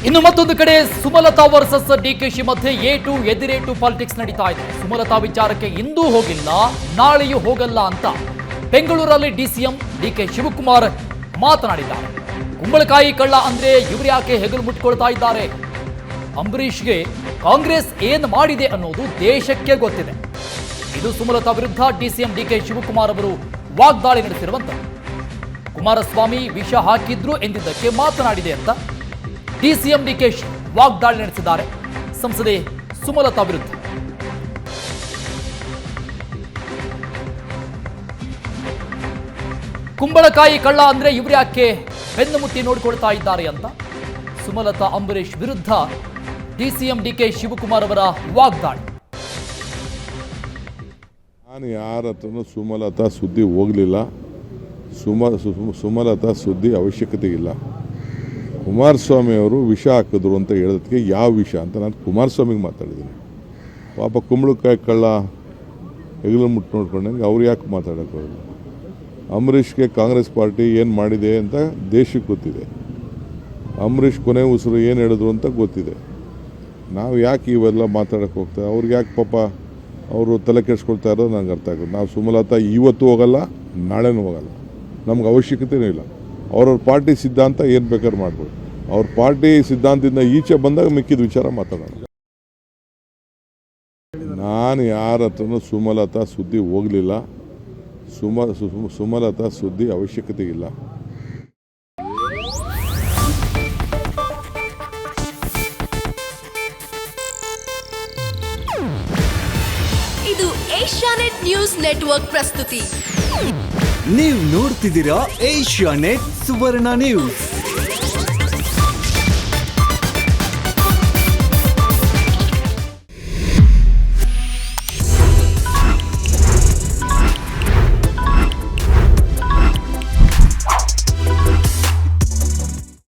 ಇನ್ನು ಮತ್ತೊಂದು ಕಡೆ ಸುಮಲತಾ ವರ್ಸಸ್ ಡಿಕೆಶಿ ಮಧ್ಯೆ ಏಟು ಎದಿರೇಟು ಪಾಲಿಟಿಕ್ಸ್ ನಡೀತಾ ಇದೆ. ಸುಮಲತಾ ವಿಚಾರಕ್ಕೆ ಇಂದೂ ಹೋಗಿಲ್ಲ, ನಾಳೆಯೂ ಹೋಗಲ್ಲ ಅಂತ ಬೆಂಗಳೂರಲ್ಲಿ ಡಿಸಿಎಂ ಡಿಕೆ ಶಿವಕುಮಾರ್ ಮಾತನಾಡಿದ್ದಾರೆ. ಕುಂಬಳಕಾಯಿ ಕಳ್ಳ ಅಂದ್ರೆ ಇವರು ಯಾಕೆ ಹೆಗಲು ಮುಟ್ಕೊಳ್ತಾ ಇದ್ದಾರೆ? ಅಂಬರೀಷ್ಗೆ ಕಾಂಗ್ರೆಸ್ ಏನ್ ಮಾಡಿದೆ ಅನ್ನೋದು ದೇಶಕ್ಕೆ ಗೊತ್ತಿದೆ. ಇದು ಸುಮಲತಾ ವಿರುದ್ಧ ಡಿಸಿಎಂ ಡಿಕೆ ಶಿವಕುಮಾರ್ ಅವರು ವಾಗ್ದಾಳಿ ನಡೆಸಿರುವಂತದ್ದು. ಕುಮಾರಸ್ವಾಮಿ ವಿಷ ಹಾಕಿದ್ರು ಎಂದಿದ್ದಕ್ಕೆ ಮಾತನಾಡಿದೆ ಅಂತ ಡಿಸಿಎಂ ಡಿಕೆಶಿ ವಾಗ್ದಾಳಿ ನಡೆಸಿದ್ದಾರೆ ಸಂಸದೆ ಸುಮಲತಾ ವಿರುದ್ಧ. ಕುಂಬಳಕಾಯಿ ಕಳ್ಳ ಅಂದ್ರೆ ಇವ್ರು ಯಾಕೆ ಬೆನ್ನು ಮುಟ್ಟಿ ನೋಡ್ಕೊಳ್ತಾ ಇದ್ದಾರೆ ಅಂತ ಸುಮಲತಾ ಅಂಬರೀಷ್ ವಿರುದ್ಧ ಡಿಸಿಎಂ ಡಿಕೆ ಶಿವಕುಮಾರ್ ಅವರ ವಾಗ್ದಾಳಿ. ನಾನು ಯಾರ ಹತ್ರನೂ ಸುಮಲತಾ ಸುದ್ದಿ ಹೋಗಲಿಲ್ಲ. ಸುಮಲತಾ ಸುದ್ದಿ ಅವಶ್ಯಕತೆ ಇಲ್ಲ. ಕುಮಾರಸ್ವಾಮಿ ಅವರು ವಿಷ ಹಾಕಿದ್ರು ಅಂತ ಹೇಳೋದಕ್ಕೆ ಯಾವ ವಿಷ ಅಂತ ನಾನು ಕುಮಾರಸ್ವಾಮಿಗೆ ಮಾತಾಡಿದ್ದೀನಿ. ಪಾಪ ಕುಂಬಳಕಾಯಿ ಕಳ್ಳ ಹೆಗಲು ಮುಟ್ಟು ನೋಡ್ಕೊಂಡಂಗೆ ಅವ್ರು ಯಾಕೆ ಮಾತಾಡೋಕ್ಕೋಗಿಲ್ಲ? ಅಂಬರೀಷ್ಗೆ ಕಾಂಗ್ರೆಸ್ ಪಾರ್ಟಿ ಏನು ಮಾಡಿದೆ ಅಂತ ದೇಶಕ್ಕೆ ಗೊತ್ತಿದೆ. ಅಂಬರೀಷ್ ಕೊನೆ ಉಸಿರು ಏನು ಹೇಳಿದ್ರು ಅಂತ ಗೊತ್ತಿದೆ. ನಾವು ಯಾಕೆ ಇವೆಲ್ಲ ಮಾತಾಡೋಕ್ಕೆ ಹೋಗ್ತಾರೆ? ಅವ್ರಿಗೆ ಯಾಕೆ ಪಾಪ ಅವರು ತಲೆ ಕೆಡಿಸ್ಕೊಳ್ತಾ ಇರೋದು ನನಗೆ ಅರ್ಥ ಆಗೋದು. ನಾವು ಸುಮಲತಾ ಇವತ್ತು ಹೋಗಲ್ಲ, ನಾಳೆನೂ ಹೋಗಲ್ಲ, ನಮ್ಗೆ ಅವಶ್ಯಕತೆಯೂ ಇಲ್ಲ. ಅವ್ರವ್ರ ಪಾರ್ಟಿ ಸಿದ್ಧಾಂತ ಏನು ಬೇಕಾದ್ರೂ ಮಾಡ್ಬೋದು. ಅವ್ರ ಪಾರ್ಟಿ ಸಿದ್ಧಾಂತದಿಂದ ಈಚೆ ಬಂದಾಗ ಮಿಕ್ಕಿದ ವಿಚಾರ ಮಾತಾಡೋಣ. ನಾನು ಯಾರ ಹತ್ರನೂ ಸುಮಲತಾ ಸುದ್ದಿ ಹೋಗಲಿಲ್ಲ. ಸುಮಲತಾ ಸುದ್ದಿ ಅವಶ್ಯಕತೆ ಇಲ್ಲ. ಇದು ಏಷ್ಯಾನೆಟ್ ನ್ಯೂಸ್ ನೆಟ್ವರ್ಕ್ ಪ್ರಸ್ತುತಿ. ನೀವು ನೋಡ್ತಿದ್ದೀರಾ ಏಷ್ಯಾನೆಟ್ ಸುವರ್ಣ ನ್ಯೂಸ್.